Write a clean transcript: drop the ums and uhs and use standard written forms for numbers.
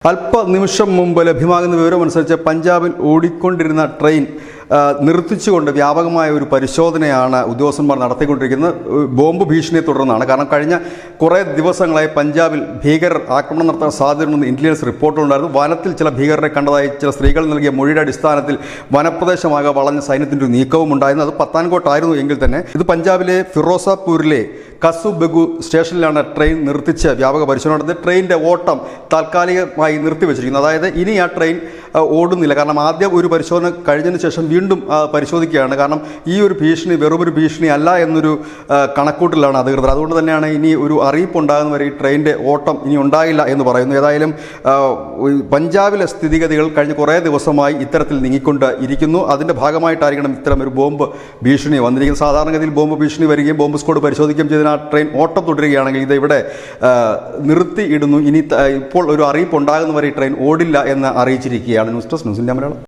അല്പനിമിഷം മുമ്പ് ലഭ്യമാകുന്ന വിവരമനുസരിച്ച് പഞ്ചാബിൽ ഓടിക്കൊണ്ടിരുന്ന ട്രെയിൻ നിർത്തിച്ചുകൊണ്ട് വ്യാപകമായ ഒരു പരിശോധനയാണ് ഉദ്യോഗസ്ഥന്മാർ നടത്തിക്കൊണ്ടിരിക്കുന്നത്. ബോംബ് ഭീഷണിയെ തുടർന്നാണ്. കാരണം കഴിഞ്ഞ കുറേ ദിവസങ്ങളായി പഞ്ചാബിൽ ഭീകരർ ആക്രമണം നടത്താൻ സാധ്യതയുണ്ടെന്ന് ഇന്റലിജൻസ് റിപ്പോർട്ടുണ്ടായിരുന്നു. വനത്തിൽ ചില ഭീകരരെ കണ്ടതായി ചില സ്ത്രീകൾ നൽകിയ മൊഴിയുടെ അടിസ്ഥാനത്തിൽ വനപ്രദേശമാകെ വളഞ്ഞ സൈന്യത്തിൻ്റെ ഒരു നീക്കവും ഉണ്ടായിരുന്നു. അത് പത്താൻകോട്ടായിരുന്നു എങ്കിൽ തന്നെ ഇത് പഞ്ചാബിലെ ഫിറോസാപൂരിലെ കസു ബെഗു സ്റ്റേഷനിലാണ് ട്രെയിൻ നിർത്തിച്ച് വ്യാപക പരിശോധന നടത്തുന്നത്. ട്രെയിനിൻ്റെ ഓട്ടം താൽക്കാലികമായി നിർത്തിവെച്ചിരിക്കുന്നത്. അതായത് ഇനി ആ ട്രെയിൻ ഓടുന്നില്ല. കാരണം ആദ്യം ഒരു പരിശോധന കഴിഞ്ഞതിന് ശേഷം വീണ്ടും പരിശോധിക്കുകയാണ്. കാരണം ഈ ഒരു ഭീഷണി വെറുമൊരു ഭീഷണി അല്ല എന്നൊരു കണക്കൂട്ടിലാണ് അധികൃതർ. അതുകൊണ്ട് തന്നെയാണ് ഇനി ഒരു അറിയിപ്പ് ഉണ്ടാകുന്നവരെ ഈ ട്രെയിനിൻ്റെ ഓട്ടം ഇനി ഉണ്ടാകില്ല എന്ന് പറയുന്നു. ഏതായാലും പഞ്ചാബിലെ സ്ഥിതിഗതികൾ കഴിഞ്ഞ കുറേ ദിവസമായി ഇത്തരത്തിൽ നീങ്ങിക്കൊണ്ട് ഇരിക്കുന്നു. അതിൻ്റെ ഭാഗമായിട്ടായിരിക്കണം ഇത്തരം ഒരു ബോംബ് ഭീഷണി വന്നിരിക്കുന്നത്. സാധാരണഗതിയിൽ ബോംബ് ഭീഷണി വരികയും ബോംബ് സ്ക്വാഡ് പരിശോധിക്കുകയും ചെയ്തതിന് ആ ട്രെയിൻ ഓട്ടം തുടരുകയാണെങ്കിൽ ഇത് ഇവിടെ നിർത്തിയിടുന്നു. ഇനി ഇപ്പോൾ ഒരു അറിയിപ്പ് ഉണ്ടാകുന്നവരെ ഈ ട്രെയിൻ ഓടില്ല എന്ന് അറിയിച്ചിരിക്കുകയാണ്. News desk news India Malayalam.